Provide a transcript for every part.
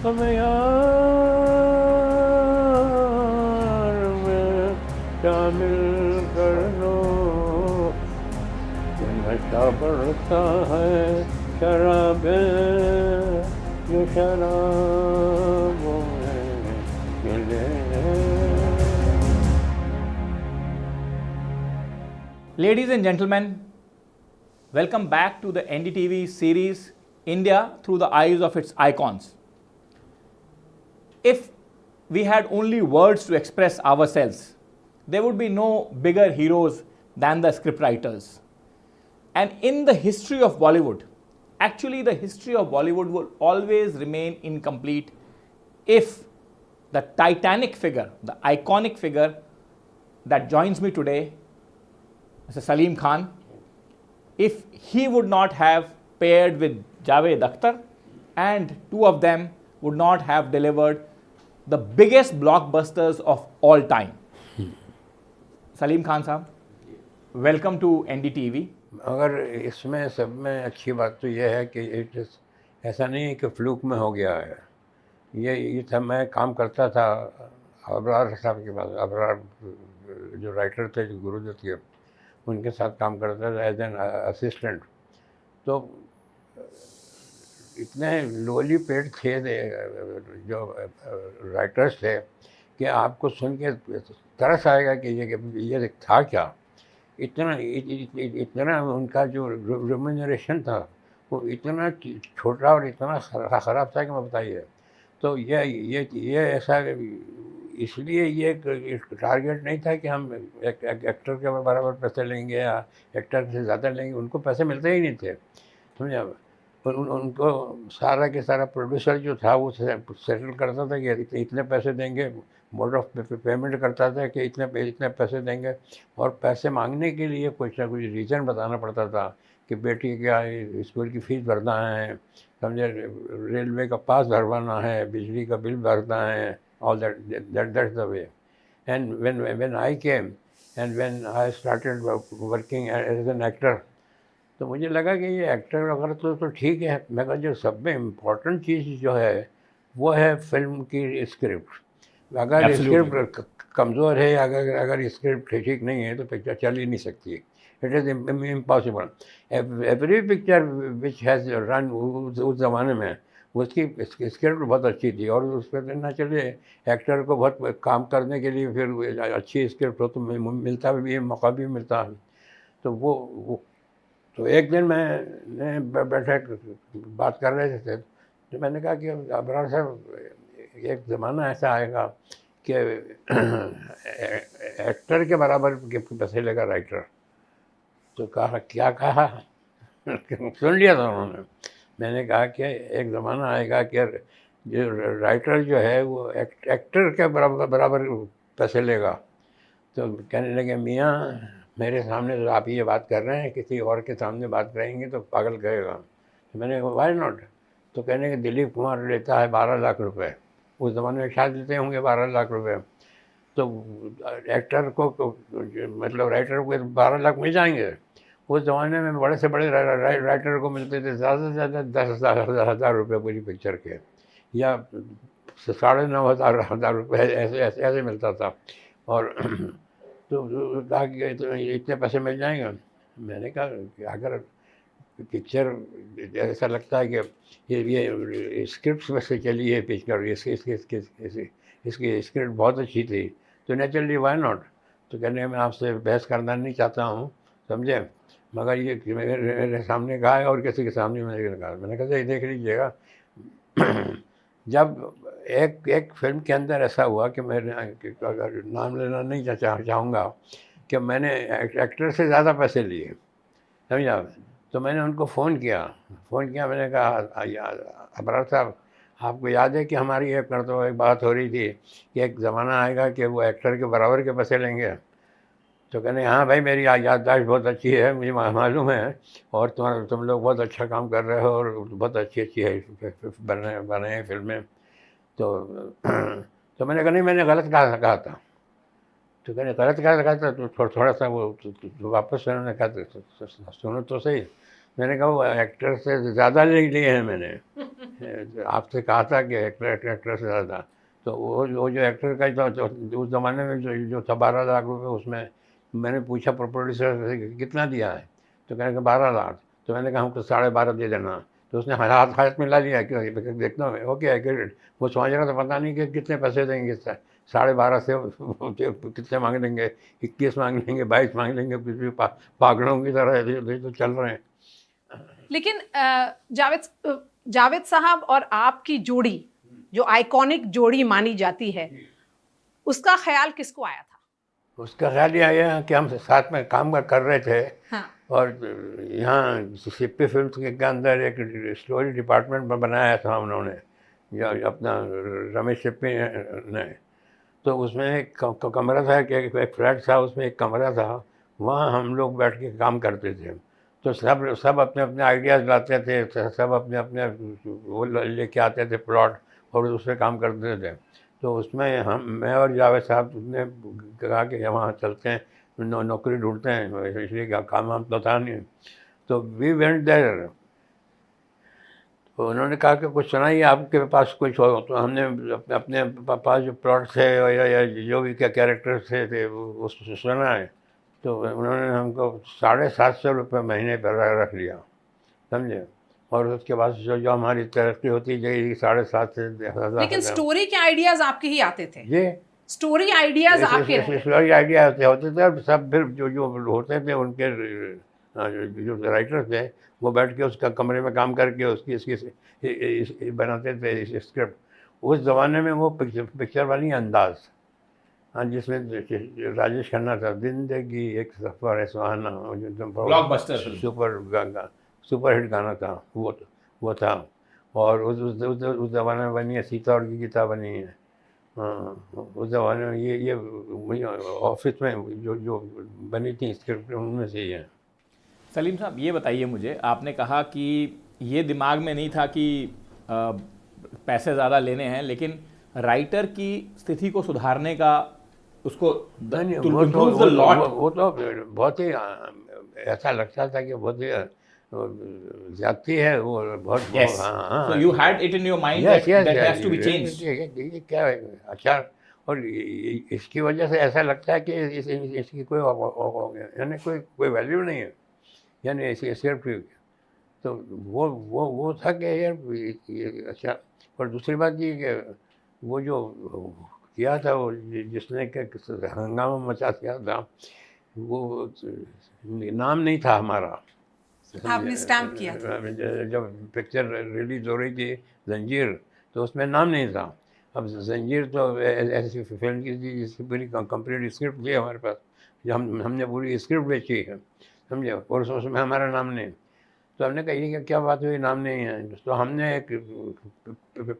हमें यार में शामिल कर लो, ये नशा बढ़ता है शराबें जो शराबों में मिले। Ladies and gentlemen, welcome back to the NDTV series India through the eyes of its icons. If we had only words to express ourselves, there would be no bigger heroes than the scriptwriters. And in the history of Bollywood, actually the history of Bollywood will always remain incomplete if the titanic figure, the iconic figure that joins me today, Mr. Salim Khan, if he would not have paired with Javed Akhtar, and two of them would not have delivered the biggest blockbusters of all time. Salim Khan साहब, welcome to NDTV. मगर इसमें सब में अच्छी बात तो ये है कि ऐसा नहीं है कि फ्लूक में हो गया है। ये था, मैं काम करता था अबरार साहब के पास। अबरार जो राइटर थे, जो गुरुदत्त के, उनके साथ काम करता था एज एन असिस्टेंट। तो इतने लोली पेड थे जो राइटर्स थे कि आपको सुन के तरस आएगा कि ये था क्या। इतना उनका जो रेम्यूनरेशन था वो इतना छोटा और इतना ख़राब था कि मैं बताइए। तो ये ऐसा, इसलिए ये टारगेट नहीं था कि हम एक एक्टर के बराबर पैसे लेंगे या एक्टर से ज़्यादा लेंगे। उनको पैसे मिलते ही नहीं थे, समझे। उनको सारा के सारा प्रोड्यूसर जो था वो सेटल करता था कि इतने पैसे देंगे, मोड ऑफ पेमेंट करता था कि इतने पैसे देंगे। और पैसे मांगने के लिए कुछ ना कुछ रीज़न बताना पड़ता था कि बेटी क्या स्कूल की फ़ीस भरना है, समझे, रेलवे का पास भरवाना है, बिजली का बिल भरना है, all that's the way. And when I came and when I started working as an actor, तो मुझे लगा कि ये एक्टर वगैरह तो ठीक है, मगर जो सब में इम्पोर्टेंट चीज़ जो है वो है फिल्म की स्क्रिप्ट। अगर स्क्रिप्ट कमज़ोर है, अगर स्क्रिप्ट ठीक नहीं है तो पिक्चर चल ही नहीं सकती। It is impossible. Every picture which has run उस ज़माने में उसकी स्क्रिप्ट बहुत अच्छी थी, और उस पर ना चले एक्टर को बहुत काम करने के लिए फिर अच्छी स्क्रिप्ट हो तो मिलता भी है, मौका भी मिलता है। तो एक दिन मैंने बैठे बात कर रहे थे तो मैंने कहा कि अबरार साहब, एक ज़माना ऐसा आएगा कि एक्टर के बराबर के पैसे लेगा राइटर। तो कहा, क्या कहा? सुन लिया था उन्होंने। मैंने कहा कि एक ज़माना आएगा कि जो राइटर जो है वो एक्टर के बराबर पैसे लेगा। तो कहने लगे, मियाँ मेरे सामने तो आप ये बात कर रहे हैं, किसी और के सामने बात करेंगे तो पागल कहेगा। तो मैंने कहा, वाई नॉट? तो कहने के दिलीप कुमार लेता है 12 लाख रुपए, उस ज़माने में शायद लेते होंगे 12 लाख रुपए। तो एक्टर को मतलब राइटर को 12 लाख मिल जाएंगे। उस ज़माने में बड़े से बड़े राइटर को मिलते थे ज़्यादा से ज़्यादा 10,000 रुपये पूरी पिक्चर के, या 9,500 रुपये ऐसे मिलता था। और तो कहा कि तो इतने पैसे मिल जाएंगे। मैंने कहा कि अगर पिक्चर ऐसा लगता है कि ये स्क्रिप्ट में से चली है पिक्चर, इसकी स्क्रिप्ट बहुत अच्छी थी तो नेचुरली वाई नॉट। तो कहने मैं आपसे बहस करना नहीं चाहता हूँ, समझे, मगर ये मेरे सामने कहा है और किसी के सामने मैंने कहा। मैंने कहा देख लीजिएगा। जब एक फिल्म के अंदर ऐसा हुआ कि मैंने, अगर नाम लेना नहीं चाहूँगा, कि मैंने एक्टर से ज़्यादा पैसे लिए, समझा। तो मैंने उनको फ़ोन किया। मैंने कहा, अबरार साहब, आपको याद है कि हमारी एक बात हो रही थी कि एक ज़माना आएगा कि वो एक्टर के बराबर के पैसे लेंगे। तो कहने, हाँ भाई, मेरी याददाश्त बहुत अच्छी है, मुझे मालूम है, और तुम लोग बहुत अच्छा काम कर रहे हो और बहुत अच्छी है बने हैं फिल्में। तो मैंने कहा, नहीं, मैंने गलत कहा था। तो कहने, गलत कहा था? तो थोड़ा सा वो वापस उन्होंने कहा, सुनो तो सही। मैंने कहा वो एक्टर से ज़्यादा ले लिए हैं मैंने। आपसे कहा था कि एक्टर से ज़्यादा। तो वो जो एक्टर का उस ज़माने में जो था 12 लाख रुपए, उसमें मैंने पूछा प्रोड्यूसर से कि कितना दिया है, तो कहने का 12 लाख। तो मैंने कहा हमको 12.5 दे देना। तो उसने हाथ हाथ मिला लिया कि देखना ओके आई गेट इट। वो समझ रहा था पता नहीं कि कितने पैसे देंगे, 12.5 से कितने मांग लेंगे, 21 मांग लेंगे, 22 मांग लेंगे, कुछ भी पागलों की तरह ये तो चल रहे हैं। लेकिन जावेद साहब और आपकी जोड़ी, जो आइकॉनिक जोड़ी मानी जाती है, उसका ख्याल किसको आया था? उसका ख्याल ये आया कि हम साथ में काम कर रहे थे। हाँ। और यहाँ सिप्पी फिल्म के अंदर एक स्टोरी डिपार्टमेंट बनाया था उन्होंने, जो अपना रमेश सिप्पी ने। तो उसमें एक कमरा था कि एक फ्लैट था, उसमें एक कमरा था, वहाँ हम लोग बैठ के काम करते थे। तो सब अपने अपने आइडियाज़ लाते थे, सब अपने अपने वो लेके आते थे प्लॉट, और उस पर काम करते थे। तो उसमें मैं और जावेद साहब ने कहा कि वहाँ चलते हैं, नौकरी ढूंढते हैं, इसलिए काम हम तो था नहीं। तो वी वेंट देयर। तो उन्होंने कहा कि कुछ सुनाइए, आपके पास कुछ हो। तो हमने अपने पास जो प्लॉट थे या जो भी क्या कैरेक्टर थे वो सुना है। तो उन्होंने हमको 750 रुपये महीने पर रख लिया, समझे। और उसके बाद जो हमारी तरक्की होती गई 7.5 से 10,000। लेकिन स्टोरी के आइडियाज आपके ही आते थे? ये स्टोरी आइडियाज आपके रहते थे? स्टोरी आइडिया होते थे, और सब फिर जो होते थे उनके जो राइटर थे, वो बैठ के उसका कमरे में काम करके उसकी इसकी बनाते थे स्क्रिप्ट। उस ज़माने में वो पिक्चर वाली अंदाज, हाँ, जिसमें राजेश खन्ना था, जिंदगी एक सफ़र है सुहाना, ब्लॉकबस्टर सुपर हिट गाना था वो था। और उस ज़माने में बनी है सीता और की गीता बनी है। हाँ, उस ज़माने में ये ऑफिस में जो बनी थी स्क्रिप्ट, उनमें से ही है। सलीम साहब, ये बताइए मुझे, आपने कहा कि ये दिमाग में नहीं था कि पैसे ज़्यादा लेने हैं, लेकिन राइटर की स्थिति को सुधारने का, उसको वो तो बहुत ही ऐसा लगता था कि बहुत ही जाती है वो, बहुत। So you had it in your mind that has to be changed. ये क्या है अच्छा। और इसकी वजह से ऐसा लगता है कि इसकी कोई यानी कोई वैल्यू नहीं है, यानी सिर्फ। तो वो था कि यार अच्छा। और दूसरी बात ये कि वो जो किया था, वो जिसने हंगामा मचा दिया था, वो नाम नहीं था हमारा। आपने स्टैम्प किया था? जब पिक्चर रिलीज हो रही थी जंजीर, तो उसमें नाम नहीं था। अब जंजीर तो ऐसी फिल्म की थी जिसकी पूरी कंप्लीट स्क्रिप्ट थी हमारे पास, जो हमने पूरी स्क्रिप्ट बेची है, समझे। और उसमें हमारा नाम नहीं। तो हमने कहा ये क्या बात हुई, नाम नहीं है। तो हमने एक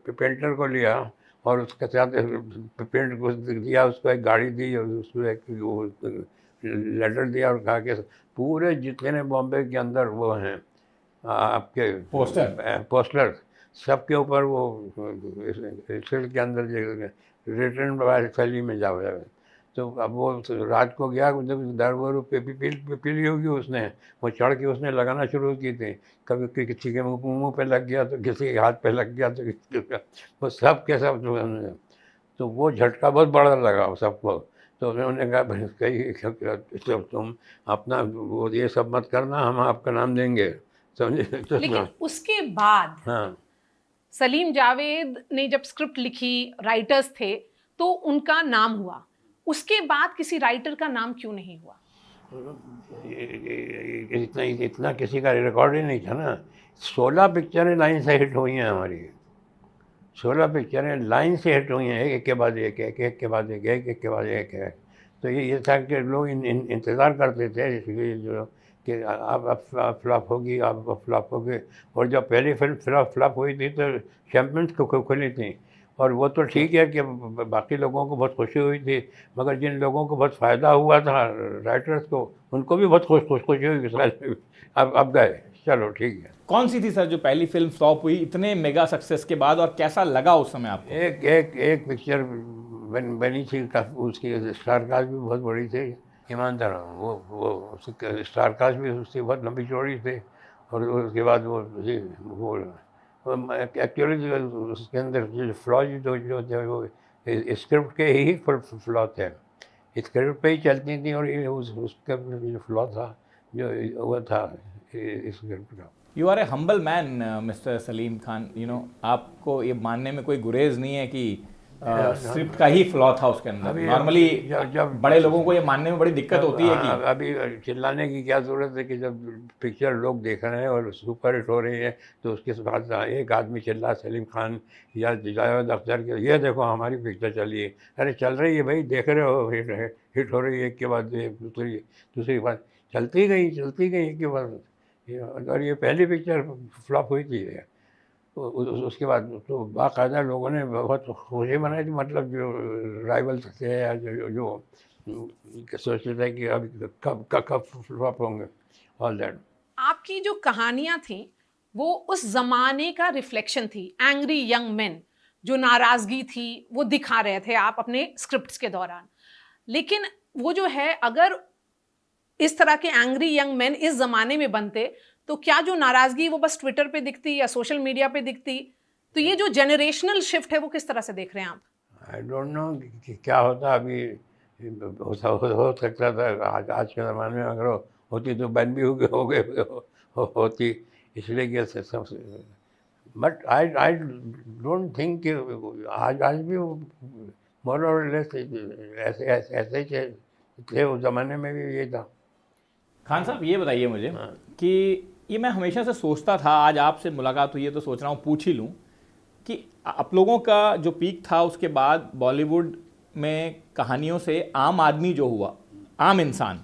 पेंटर को लिया और उसके साथ पेंट को दिया, उसको एक गाड़ी दी और उसको एक लेटर दिया और कहा कि पूरे जितने बॉम्बे के अंदर वो हैं आपके पोस्टर सबके ऊपर वो सेल के अंदर रिटर्न बाय थैली में जाओ। तो अब वो रात को गया, दारू पी ली होगी उसने, वो चढ़ के उसने लगाना शुरू की थी। कभी किसी के मुंह पे लग गया, तो किसी के हाथ पे लग गया, तो किसी का, वो सब के सब। तो वो झटका बहुत बड़ा लगा सबको। तो उन्होंने कहा भाई तो तुम अपना वो ये सब मत करना, हम आपका नाम देंगे, समझे। तो लेकिन उसके बाद हाँ, सलीम जावेद ने जब स्क्रिप्ट लिखी, राइटर्स थे, तो उनका नाम हुआ। उसके बाद किसी राइटर का नाम क्यों नहीं हुआ? इतना किसी का रिकॉर्ड ही नहीं था ना। 16 पिक्चरें लाइन से हिट हुई हैं हमारी, 16 पिक्चरें लाइन से हिट हुई हैं, एक के बाद एक, एक के बाद एक के बाद एक है। तो ये था कि लोग इंतज़ार करते थे इसलिए जो कि अब फ्लॉप होगी, अब फ्लॉप होगी। और जब पहली फिल्म फ्लॉप हुई थी तो चैम्पियंस को खुली थी, और वो तो ठीक है कि बाकी लोगों को बहुत खुशी हुई थी, मगर जिन लोगों को बहुत फ़ायदा हुआ था राइटर्स को, उनको भी बहुत खुशी हुई। अब गए, चलो ठीक है। कौन सी थी सर जो पहली फिल्म फ्लॉप हुई इतने मेगा सक्सेस के बाद, और कैसा लगा उस समय आपको? एक पिक्चर बनी थी, उसकी स्टार कास्ट भी बहुत बड़ी थी, ईमानदार। वो स्टार कास्ट भी उसकी बहुत लंबी चौड़ी थी, और उसके बाद वो एक्चुअली उसके अंदर जो फ्लॉज जो वो स्क्रिप्ट के ही फ्लॉ थे, स्क्रिप्ट पे ही चलती थी, और ये उसका जो फ्लॉ था जो वो था स्क्रिप्ट का। You are a humble man mister Salim Khan, you know, आपको ये मानने में कोई गुरेज नहीं है कि स्क्रिप्ट का ही फ्लॉ था उसके अंदर। नॉर्मली जब बड़े लोगों को ये मानने में बड़ी दिक्कत होती है कि अभी चिल्लाने की क्या ज़रूरत है कि जब पिक्चर लोग देख रहे हैं और सुपर हिट हो रही है तो उसके बाद एक आदमी चिल्ला सलीम खान या जावेद अख्तर के, ये देखो हमारी पिक्चर चली है, अरे चल रही है भाई, देख रहे हो, हिट हो रही है, एक के बाद दूसरी बात चलती गई एक के बाद, और ये पहली पिक्चर फ्लॉप हुई थी। उसके बाद तो बाकायदा लोगों ने बहुत खुशी मनाई थी, मतलब जो राइवल्स थे या जो सोचते थे कि अब कब फ्लॉप होंगे, ऑल दैट। आपकी जो कहानियां थी वो उस जमाने का रिफ्लेक्शन थी। एंग्री यंग मैन, जो नाराजगी थी वो दिखा रहे थे आप अपने स्क्रिप्ट्स के दौरान। लेकिन वो जो है, अगर इस तरह के एंग्री यंग मैन इस जमाने में बनते तो क्या जो नाराजगी वो बस ट्विटर पे दिखती या सोशल मीडिया पे दिखती? तो ये जो जेनरेशनल शिफ्ट है वो किस तरह से देख रहे हैं आप? आई डोंट नो कि क्या होता अभी, हो सकता था आज के ज़माने में अगर होती तो बैन भी होती, इसलिए कि बट आई डोंट थिंक कि आज भी मोर और लेस ऐसे ही थे, उस ज़माने में भी ये था। खान साहब ये बताइए मुझे कि ये मैं हमेशा से सोचता था, आज आपसे मुलाकात हुई है तो सोच रहा हूँ पूछ ही लूँ कि आप लोगों का जो पीक था उसके बाद बॉलीवुड में कहानियों से आम आदमी जो हुआ, आम इंसान,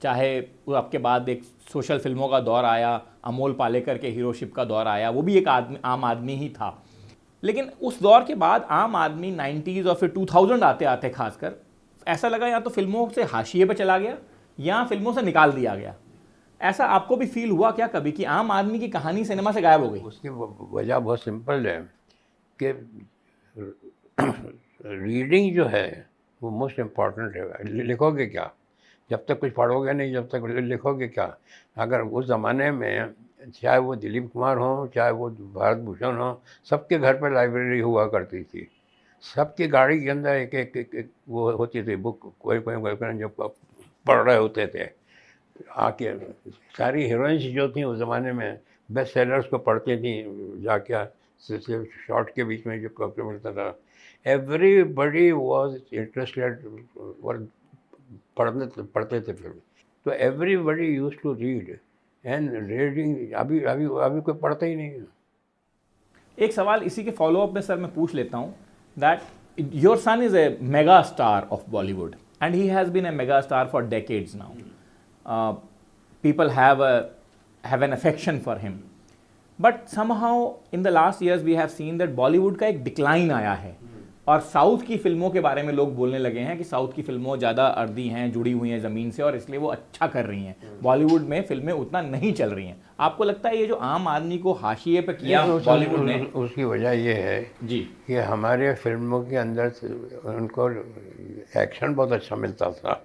चाहे वो आपके बाद एक सोशल फिल्मों का दौर आया, अमोल पालेकर के हीरोशिप का दौर आया, वो भी एक आम आदमी ही था। लेकिन उस दौर के बाद आम आदमी 90s और फिर 2000 आते आते खासकर ऐसा लगा या तो फिल्मों से हाशिए पे चला गया या फिल्मों से निकाल दिया गया। ऐसा आपको भी फील हुआ क्या कभी कि आम आदमी की कहानी सिनेमा से गायब हो गई? उसकी वजह बहुत सिंपल है कि रीडिंग जो है वो मोस्ट इम्पॉर्टेंट है। लिखोगे क्या जब तक कुछ पढ़ोगे नहीं, जब तक लिखोगे क्या? अगर उस ज़माने में चाहे वो दिलीप कुमार हो, चाहे वो भारत भूषण हो, सबके घर पर लाइब्रेरी हुआ करती थी, सबकी गाड़ी के अंदर एक वो होती थी बुक, कोई जो पढ़ रहे होते थे आके। सारी हीरोइंस जो थी उस ज़माने में बेस्ट सेलर्स को पढ़ती थी जाके, शॉर्ट के बीच में जो कॉपी मिलता था। एवरीबडी वॉज इंटरेस्टेड और पढ़ते थे फिल्म, तो everybody used to read and reading अभी कोई पढ़ता ही नहीं है। एक सवाल इसी के फॉलोअप में सर मैं पूछ लेता हूँ that your son is a mega star of Bollywood and he has been a mega star for decades now. People have an affection for him, but somehow in the last years we have seen that Bollywood का एक decline आया है और south की फिल्मों के बारे में लोग बोलने लगे हैं कि साउथ की फिल्मों ज़्यादा अर्दी हैं, जुड़ी हुई हैं ज़मीन से और इसलिए वो अच्छा कर रही हैं, बॉलीवुड में फिल्में उतना नहीं चल रही हैं। आपको लगता है ये जो आम आदमी को हाशिए पे किया बॉलीवुड ने, उसकी वजह ये है जी कि हमारे फिल्मों के अंदर उनको एक्शन बहुत अच्छा मिलता था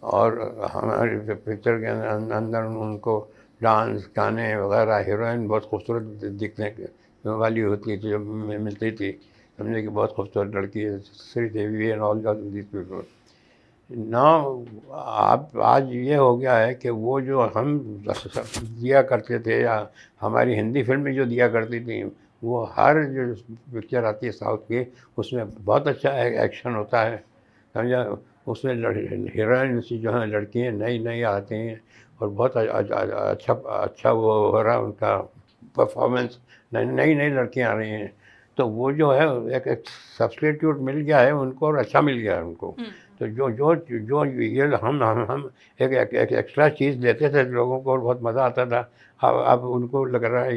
और हमारे पिक्चर के अंदर उनको डांस, गाने वगैरह, हीरोइन बहुत खूबसूरत दिखने वाली होती थी जो मिलती थी। समझे कि बहुत खूबसूरत लड़की है, Sridevi and all this people. Now आज ये हो गया है कि वो जो हम दिया करते थे या हमारी हिंदी फिल्में जो दिया करती थी, वो हर जो पिक्चर आती है साउथ की उसमें बहुत अच्छा एक्शन होता है, समझा। उसमें हीरोइन जो है लड़कियाँ नई आती हैं और बहुत अच्छा वो हो रहा है उनका परफॉर्मेंस, नई लड़कियाँ आ रही हैं, तो वो जो है एक सब्स्टिट्यूट मिल गया है उनको और अच्छा मिल गया है उनको। तो जो ये हम एक एक्स्ट्रा चीज़ देते थे लोगों को और बहुत मज़ा आता था, अब उनको लग रहा है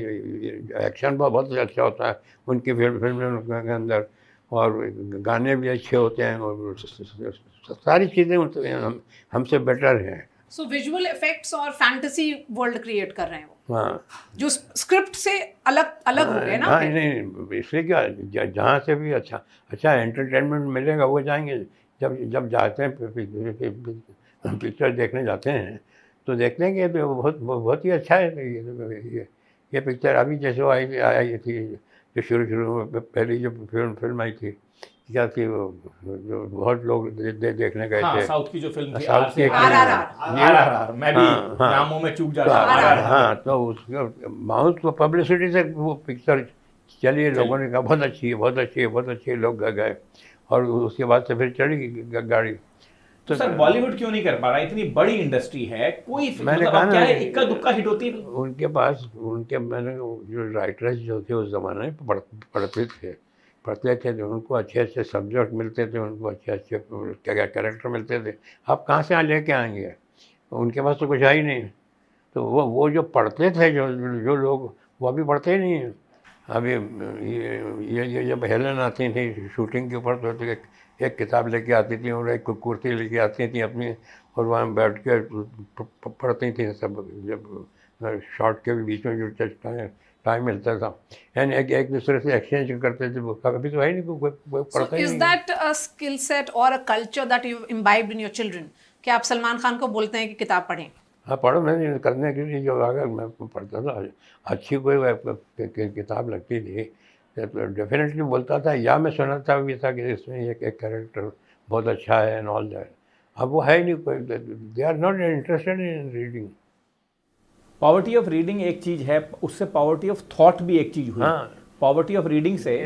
एक्शन बहुत अच्छा होता है उनकी फिल्म के अंदर और गाने भी अच्छे होते हैं और सारी चीज़ें हमसे बेटर हैं। सो विजुअल इफेक्ट्स और फैंटेसी वर्ल्ड क्रिएट कर रहे हैं वो, हाँ, जो स्क्रिप्ट से अलग हो गए ना। हाँ, नहीं इसलिए क्या, जहाँ से भी अच्छा एंटरटेनमेंट मिलेगा वो जाएंगे। जब जाते हैं पिक्चर देखने जाते हैं तो देखने के तो बहुत ही अच्छा है ये पिक्चर। अभी जैसे आई आई थी जो शुरू में पहली जो फिल्म आई थी, क्या थी वो, जो बहुत लोग देखने गए हाँ, थे। साउथ की जो फिल्म थी, साउथ की RRR, मैं भी हाँ, हाँ। नामों में चूक तो जाता हूँ। हाँ, तो उसका माउथ को पब्लिसिटी से वो पिक्चर चली, लोगों ने कहा बहुत अच्छी है, बहुत अच्छी है, बहुत अच्छी है, लोग गए और उसके बाद से फिर चली गाड़ी। तो सर बॉलीवुड क्यों नहीं कर पा रहा? इतनी बड़ी इंडस्ट्री है, कोई मैंने मतलब कहा अब क्या ना, है, इक्का दुक्का हिट होती है। उनके पास मैंने जो राइटर्स जो थे उस ज़माने में पढ़ते थे तो उनको अच्छे अच्छे सब्जेक्ट मिलते थे, उनको अच्छे अच्छे क्या कैरेक्टर मिलते थे। अब कहाँ से लेके आएंगे, उनके पास तो कुछ है ही नहीं। तो वो जो पढ़ते थे, जो लोग, वो अभी पढ़ते ही नहीं हैं। अभी ये जब हेलन आती थी शूटिंग के ऊपर, तो एक किताब लेके आती थी और एक कुर्सी लेके आती थी अपनी, और वहाँ बैठ के पढ़ती थी सब, जब शॉट के भी बीच में जो टाइम मिलता था, यानी एक दूसरे से एक्सचेंज करते थे। वो अभी तो है ही नहीं, कोई पढ़ता ही इज नहीं। दैट अ स्किल सेट और a culture that you imbibed in your children? क्या आप सलमान खान को बोलते हैं कि किताब पढ़ें? हाँ, पढ़ो, मैंने करने के लिए जो अगर मैं पढ़ता था, अच्छी कोई किताब लगती थी तो डेफिनेटली बोलता था, या मैं सुनाता भी था कि इसमें एक कैरेक्टर बहुत अच्छा है एंड ऑल दैट। अब वो है ही नहीं कोई, they are not interested in reading. Poverty of reading एक चीज है, उससे पॉवर्टी ऑफ थॉट भी एक चीज हुई। हाँ, पॉवर्टी ऑफ रीडिंग से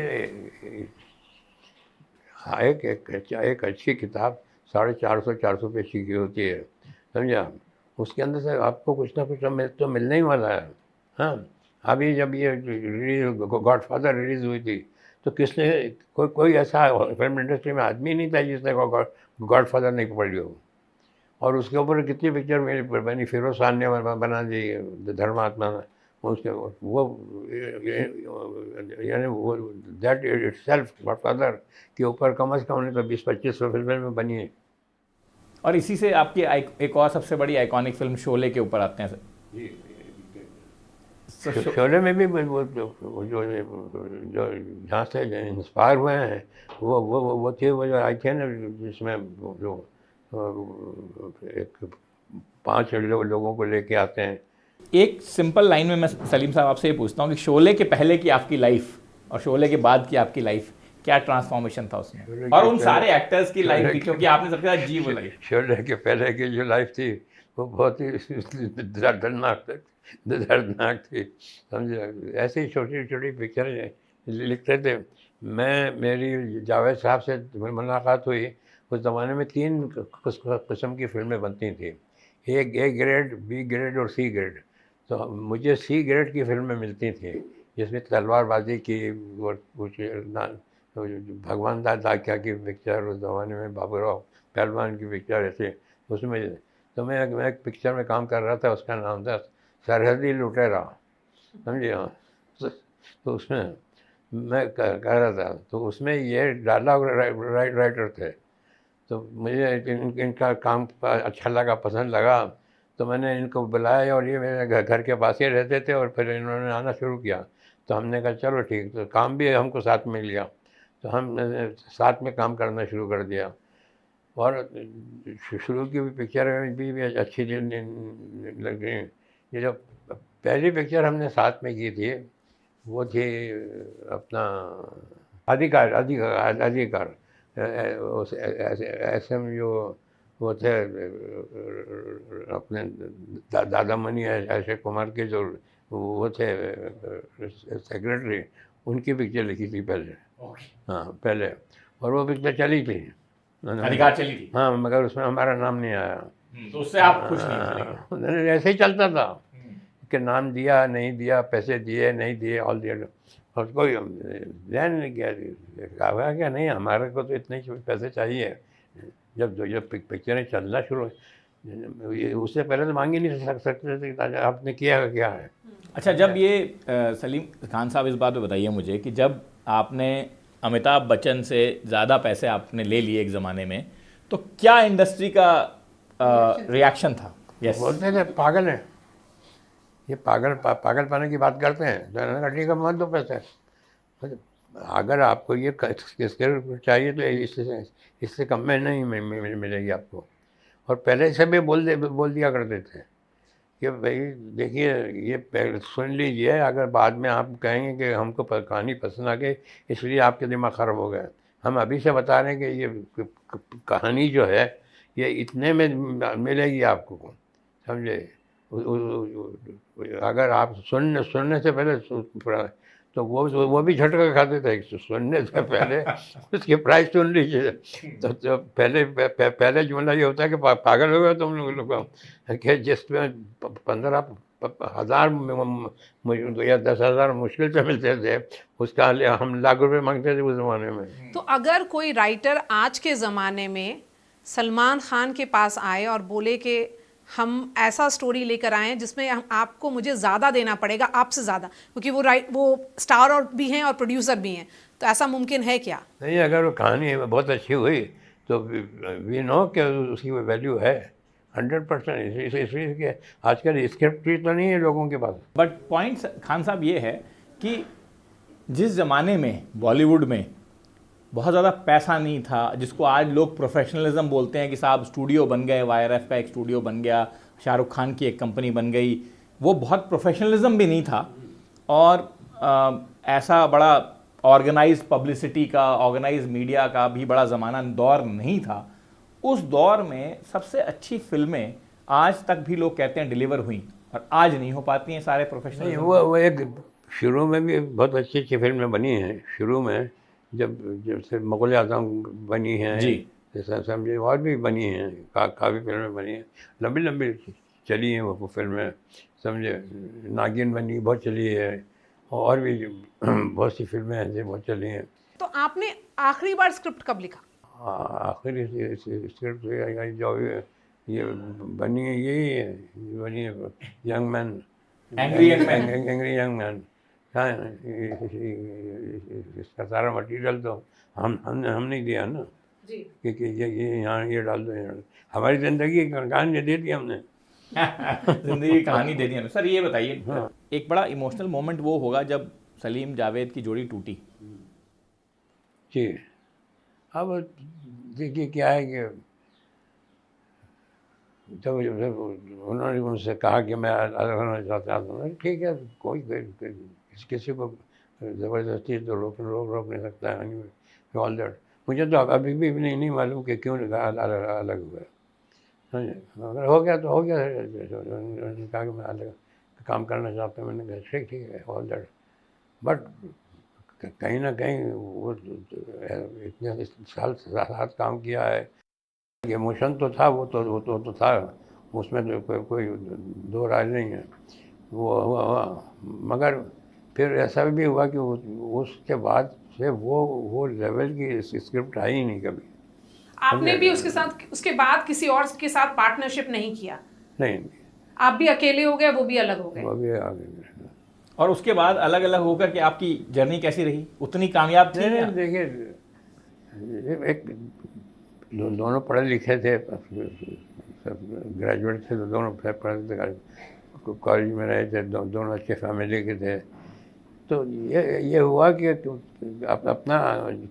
हाँ, एक अच्छी किताब 450 पेज की होती है, समझा। उसके अंदर से आपको कुछ ना कुछ तो मिलने ही वाला है। हाँ, अभी जब ये गॉडफादर रिलीज हुई थी, तो किसने, कोई ऐसा फिल्म इंडस्ट्री में आदमी नहीं था जिसने गॉडफादर नहीं पढ़ी हो। और उसके ऊपर कितनी पिक्चर मेरी बनी, फिरोज खान ने बना दी धर्मात्मा, उसके वो यानी वो दैट इटसेल्फ गॉडफादर के ऊपर कम से कम नहीं तो 20-25 फिल्में बनी है। और इसी से आपकी एक और सबसे बड़ी आइकॉनिक फिल्म शोले के ऊपर आते हैं सर। शोले में भी वो जो जहाँ से इंस्पायर हुए हैं, वो थे, वो जो आई थे ना, जिसमें जो एक 5 लोगों को लेके आते हैं। एक सिंपल लाइन में मैं सलीम साहब आपसे ये पूछता हूँ कि शोले के पहले की आपकी लाइफ और शोले के बाद की आपकी लाइफ, क्या ट्रांसफॉर्मेशन था उसमें, और उन सारे एक्टर्स की लाइफ भी, क्योंकि आपने सबके साथ जी बोलाई। शोले के पहले की जो लाइफ थी वो बहुत ही दर्दनाक थी, समझे। ऐसे ही छोटी छोटी पिक्चरें लिखते थे। मेरी जावेद साहब से मुलाकात हुई, उस ज़माने में 3 किस्म की फिल्में बनती थी, एक ए ग्रेड, बी ग्रेड और सी ग्रेड। तो मुझे सी ग्रेड की फिल्में मिलती थी, जिसमें तलवारबाजी की और कुछ भगवान दास दाकिया की पिक्चर, उस ज़माने में बाबूराव पहलवान की पिक्चर, ऐसे उसमें। तो मैं एक पिक्चर में काम कर रहा था, उसका नाम था सरहदी लुटेरा, समझे। हाँ, तो उसमें मैं कह रहा था, तो उसमें ये डायलॉग राइटर थे। तो मुझे इनका काम अच्छा लगा, पसंद लगा, तो मैंने इनको बुलाया और ये मेरे घर के पास ही रहते थे, और फिर इन्होंने आना शुरू किया। तो हमने कहा चलो ठीक, तो काम भी हमको साथ मिल गया, तो हम साथ में काम करना शुरू कर दिया। और शुरू की भी पिक्चर भी अच्छी लग गई। ये जो पहली पिक्चर हमने साथ में की थी, वो थी अपना अधिकार। ऐसे में जो वो थे अपने दादा मनी अक्षय कुमार के जो वो थे सेक्रेटरी, उनकी पिक्चर लिखी थी पहले। हाँ, पहले, और वो पिक्चर चली थी, अधिकार चली थी। हाँ, मगर उसमें हमारा नाम नहीं आया। तो उससे आप खुश नहीं? ऐसे ही चलता था कि नाम दिया नहीं दिया, पैसे दिए नहीं दिए, ऑल दिया, और कोई ध्यान नहीं किया। कहा क्या नहीं, हमारे को तो इतने ही पैसे चाहिए। जब पिक्चरें चलना शुरू, उससे पहले तो मांग ही नहीं सकते थे, आपने किया क्या है। अच्छा, जब ये सलीम खान साहब, इस बात पे बताइए मुझे कि जब आपने अमिताभ बच्चन से ज़्यादा पैसे आपने ले लिए एक ज़माने में, तो क्या इंडस्ट्री का रिएक्शन था? यस, बोलते थे पागल है ये, पागलपने की बात करते हैं, ठीक है मत दो पैसे। अगर आपको ये किसके चाहिए तो इससे कम में नहीं मिलेगी आपको। और पहले से भी बोल दिया करते थे कि भाई देखिए ये पहले सुन लीजिए, अगर बाद में आप कहेंगे कि हमको कहानी पसंद आ गई इसलिए आपके दिमाग ख़राब हो गया, हम अभी से बता रहे हैं कि ये कहानी जो है ये इतने में मिलेगी आपको, समझे। अगर आप सुनने से पहले तो वो भी झटका खाते थे, सुनने से पहले उसकी प्राइस सुन लीजिए। तो पहले जुमला ये होता है कि पागल हो गए तुम लोग, कि जिसमें 15,000 या 10,000 मुश्किल से मिलते थे, उसका हम लाख रुपए मांगते थे उस ज़माने में। तो अगर कोई राइटर आज के ज़माने में सलमान खान के पास आए और बोले कि हम ऐसा स्टोरी लेकर आए हैं जिसमें आपको मुझे ज़्यादा देना पड़ेगा, आपसे ज़्यादा, क्योंकि वो स्टार और भी हैं और प्रोड्यूसर भी हैं, तो ऐसा मुमकिन है क्या? नहीं, अगर वो कहानी बहुत अच्छी हुई तो वी नो कि उसकी वैल्यू है 100%। इसलिए कि आजकल स्क्रिप्ट तो नहीं है लोगों के पास। बट पॉइंट खान साहब ये है कि जिस ज़माने में बॉलीवुड में बहुत ज़्यादा पैसा नहीं था, जिसको आज लोग प्रोफेशनलिज्म बोलते हैं कि साहब स्टूडियो बन गए, YRF का एक स्टूडियो बन गया, शाहरुख खान की एक कंपनी बन गई, वो बहुत प्रोफेशनलिज्म भी नहीं था और ऐसा बड़ा ऑर्गेनाइज पब्लिसिटी का, ऑर्गेनाइज मीडिया का भी बड़ा ज़माना दौर नहीं था। उस दौर में सबसे अच्छी फिल्में आज तक भी लोग कहते हैं डिलीवर हुई और आज नहीं हो पाती हैं सारे प्रोफेशनल। वो एक शुरू में भी बहुत अच्छी अच्छी फिल्में बनी हैं, शुरू में जब से मुग़ल आज़म बनी हैं जी, जैसा समझे, और भी बनी हैं, काफ़ी फिल्में बनी हैं, लंबी लंबी चली हैं वो फिल्में, समझे। नागिन बनी, बहुत चली है, और भी बहुत सी फिल्में ऐसी बहुत चली हैं। तो आपने आखिरी बार स्क्रिप्ट कब लिखा? आखिरी स्क्रिप्ट जो ये बनी है यही है, बनी है young man, angry young man. हाँ, इसका सारा मटेरियल तो हम नहीं दिया ना, जी। कि ये यहाँ ये डाल दो, यहाँ हमारी ज़िंदगी की कहानी दे दी हमने। जिंदगी की कहानी दे दी है। सर ये बताइए, हाँ। एक बड़ा इमोशनल मोमेंट वो होगा जब सलीम जावेद की जोड़ी टूटी। जी, अब देखिए क्या है कि जब उन्होंने मुझसे कहा कि मैं अलग होना चाहता हूँ, ठीक है, कोई किसी को ज़बरदस्ती तो रोक नहीं सकता है, ऑल दैट। मुझे तो अभी भी नहीं मालूम कि क्यों अलग हुआ, समझे। अगर हो गया तो हो गया, उन्होंने कहा कि मैं अलग काम करना चाहता हूँ, मैंने कहा ठीक है, ऑल दैट। बट कहीं ना कहीं वो इतने साल साथ काम किया है, इमोशन तो था, वो तो था, उसमें तो कोई दो राय नहीं है, वो हुआ। मगर फिर ऐसा भी हुआ कि उसके बाद से वो लेवल की स्क्रिप्ट आई ही नहीं कभी। आपने भी उसके बाद किसी और के साथ पार्टनरशिप नहीं किया? नहीं, आप भी अकेले हो गए, वो भी अलग हो गए? वो भी आ गए। और उसके बाद अलग अलग होकर के आपकी जर्नी कैसी रही? उतनी कामयाब थी? नहीं, देखिए, एक दोनों पढ़े लिखे थे, ग्रेजुएट थे, दोनों पढ़े थे, कॉलेज में रहे थे, दोनों अच्छे फैमिली के थे। तो ये हुआ कि अपना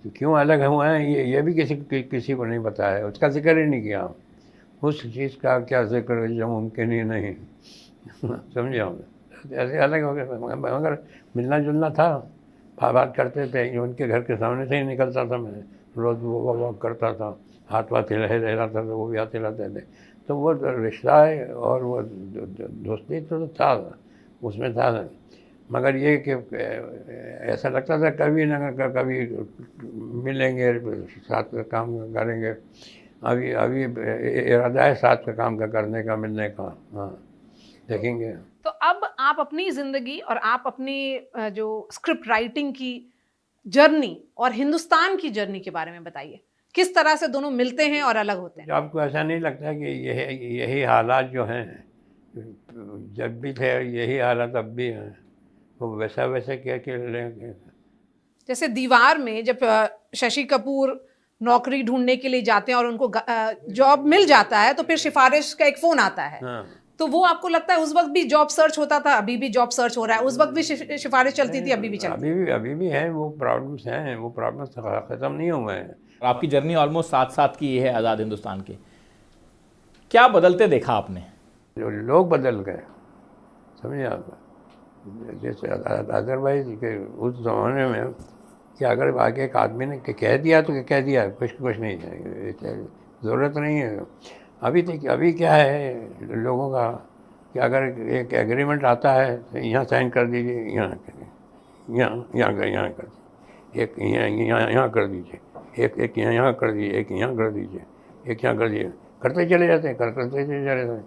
क्यों अलग हुआ है ये भी किसी को नहीं बताया, उसका जिक्र ही नहीं किया। उस चीज़ का क्या जिक्र जो मुमकिन ही नहीं, समझे। हम ऐसे अलग हो गए, मगर मिलना जुलना था, बात करते थे, उनके घर के सामने से ही निकलता था, मैं रोज़ वॉक करता था, हाथ वाथ हिलाता था, वो भी हाथ हिलाते थे। तो वो रिश्ता है और वो दोस्ती तो था, उसमें था। मगर ये कि ऐसा लगता था कभी ना कभी मिलेंगे, साथ में काम करेंगे। अभी इरादा है साथ में काम करने का, मिलने का। हाँ, देखेंगे। तो अब आप अपनी ज़िंदगी और आप अपनी जो स्क्रिप्ट राइटिंग की जर्नी और हिंदुस्तान की जर्नी के बारे में बताइए, किस तरह से दोनों मिलते हैं और अलग होते हैं? आपको ऐसा नहीं लगता कि यही हालात जो हैं, जब भी थे यही हालात अब भी हैं, वो वैसे क्या लेंगे। जैसे दीवार में जब शशि कपूर नौकरी ढूंढने के लिए जाते हैं और उनको जॉब मिल जाता है, तो फिर सिफारिश का एक फ़ोन आता है। हाँ। तो वो आपको लगता है उस वक्त भी जॉब सर्च होता था, अभी भी जॉब सर्च हो रहा है, उस वक्त भी सिफारिश चलती थी, अभी भी चलती है? अभी भी हैं वो प्रॉब्लम्स हैं, वो प्रॉब्लम्स ख़त्म नहीं हुए हैं। आपकी जर्नी ऑलमोस्ट 7 की है आज़ाद हिंदुस्तान के, क्या बदलते देखा आपने? जो लोग बदल गए। समझे आप? जैसे अदरवाइज के उस ज़माने में कि अगर आगे एक आदमी ने कह दिया तो कह दिया, कुछ नहीं है, ज़रूरत नहीं है। अभी क्या है लोगों का कि अगर एक एग्रीमेंट आता है तो यहाँ साइन कर दीजिए, यहाँ कर दीजिए, एक यहाँ कर दीजिए, एक यहाँ कर दीजिए, एक यहाँ कर दीजिए, एक यहाँ कर दीजिए, करते चले जाते हैं, करते चले जा रहे हैं।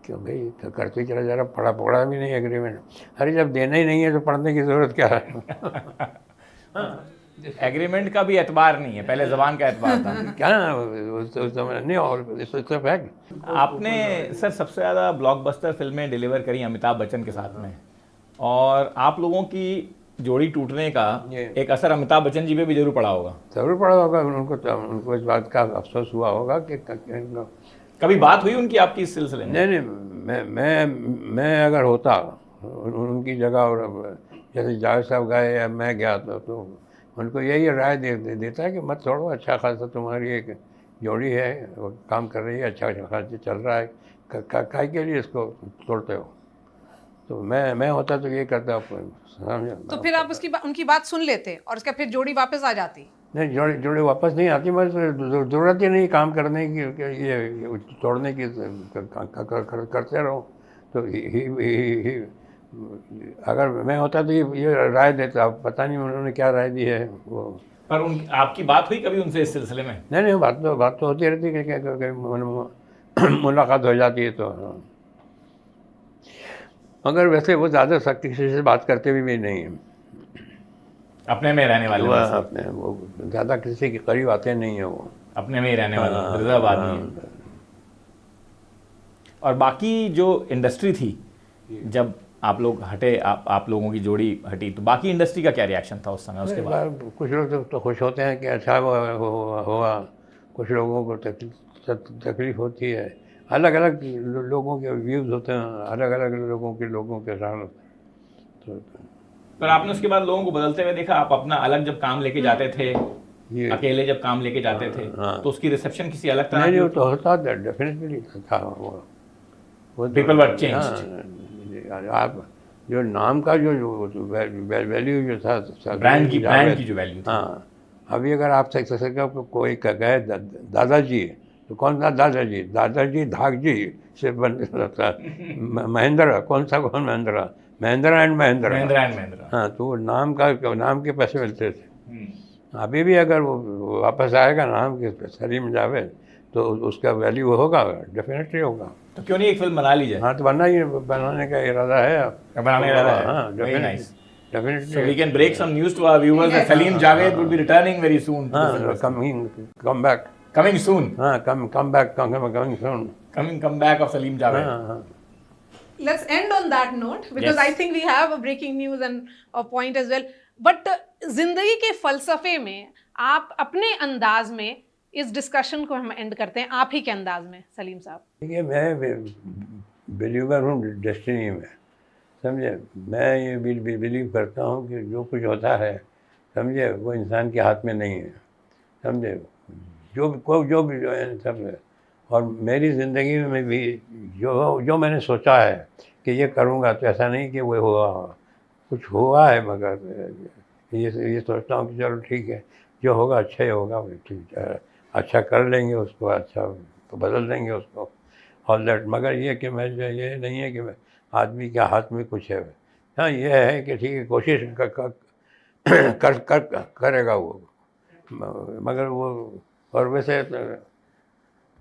क्यों भाई करते चले जा रहा, पढ़ा भी नहीं एग्रीमेंट। अरे जब देना ही नहीं है तो पढ़ने की ज़रूरत क्या है? एग्रीमेंट का भी एतबार नहीं है, पहले जबान का एतबार था। क्या नहीं, और इससे फैक्ट। आपने सर सबसे ज़्यादा ब्लॉकबस्टर फिल्में डिलीवर करी अमिताभ बच्चन के साथ में, और आप लोगों की जोड़ी टूटने का एक असर अमिताभ बच्चन जी पे भी जरूर पड़ा होगा। जरूर पड़ा होगा, उनको इस बात का अफसोस हुआ होगा कि कभी बात हुई उनकी आपकी इस सिलसिले में? नहीं, मैं अगर होता उनकी जगह, और जैसे जावेद साहब गए या मैं गया तो उनको यही राय देता है कि मत छोड़ो, अच्छा खासा तुम्हारी एक जोड़ी है, वो काम कर रही है, अच्छा खासा चल रहा है, काय के लिए इसको तोड़ते हो? तो मैं होता तो ये करता। तो फिर आप उनकी बात सुन लेते और उसका फिर जोड़ी वापस आ जाती? नहीं, जोड़ी वापस नहीं आती, बस ज़रूरत ही नहीं काम करने की, ये तोड़ने की, करते रहो। तो अगर मैं होता तो ये राय देता, पता नहीं उन्होंने क्या राय दी है वो। पर आपकी बात हुई कभी उनसे इस सिलसिले में? नहीं, बात तो होती रहती है कि मुलाकात हो जाती है तो। मगर वैसे वो ज़्यादा सख्ती से बात करते भी नहीं हैं, अपने में रहने वाले, अपने वो ज़्यादा किसी के करीब आते नहीं है, वो अपने में ही रहने वाले रिजर्व आदमी है। और बाकी जो इंडस्ट्री थी, जब आप लोग हटे, आप लोगों की जोड़ी हटी, तो बाकी इंडस्ट्री का क्या रिएक्शन था उस समय? उसके बाद कुछ लोग तो खुश होते हैं कि अच्छा हुआ, कुछ लोगों को तकलीफ होती है, अलग अलग लोगों के व्यूज़ होते हैं, अलग अलग लोगों के साथ। तो पर आपने उसके बाद लोगों को बदलते हुए देखा? आप अपना अलग जब काम लेके जाते थे, अकेले जब काम लेके जाते थे, तो उसकी रिसेप्शन किसी अलग तरह? नहीं, वो तो होता डेफिनेटली था वो पीपल वर चेंज्ड। आप जो नाम का जो वैल्यू जो था, ब्रांड की जो वैल्यू थी। हाँ, अभी अगर आप कोई कहे दादाजी, तो कौन सा दादाजी धाकजी से बन सकता है। महेंद्र, कौन महेंद्र एंड महेंद्र। हाँ, तो वो नाम के पैसे मिलते थे। अभी भी अगर वो वापस आएगा नाम के सलीम जावेद, तो उसका वैल्यू होगा, डेफिनेटली होगा। तो क्यों नहीं एक फिल्म बना लीजिए? हाँ, तो बनाने का इरादा है। हाँ, definitely. So we can break some news to our viewers that Salim Javed will be returning very soon. Come back. Coming soon. Come back. Coming soon. Come back of Salim Javed. Let's end on that note, because I think we have a breaking news and a point as well. But जिंदगी के फलसफे में आप अपने अंदाज में इस discussion को हम एंड करते हैं, आप ही के अंदाज में सलीम साहब। देखिए, मैं बिलीवर हूँ डेस्टिनी में, समझे। मैं ये बिलीव करता हूँ कि जो कुछ होता है, समझे, वो इंसान के हाथ में नहीं है, समझे। जो भी है सब है। और मेरी ज़िंदगी में भी जो मैंने सोचा है कि ये करूँगा, तो ऐसा नहीं कि वो हुआ, कुछ हुआ है, मगर ये सोचता हूँ कि चलो ठीक है, जो होगा अच्छा ही होगा, ठीक है, अच्छा कर लेंगे उसको, अच्छा तो बदल देंगे उसको, ऑल दैट। मगर ये कि मैं ये नहीं है कि मैं आदमी के हाथ में कुछ है। हाँ, ये है कि ठीक है, कोशिश करेगा वो, मगर वो। और वैसे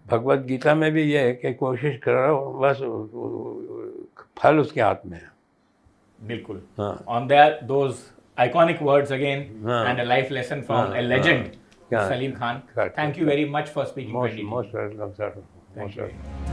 भगवत गीता में भी ये है कि कोशिश करो, बस फल उसके हाथ में है। बिल्कुल। On that, those iconic words again, and a life lesson from a legend, Salim Khan. Thank you very much for speaking. Most welcome, sir. Most welcome.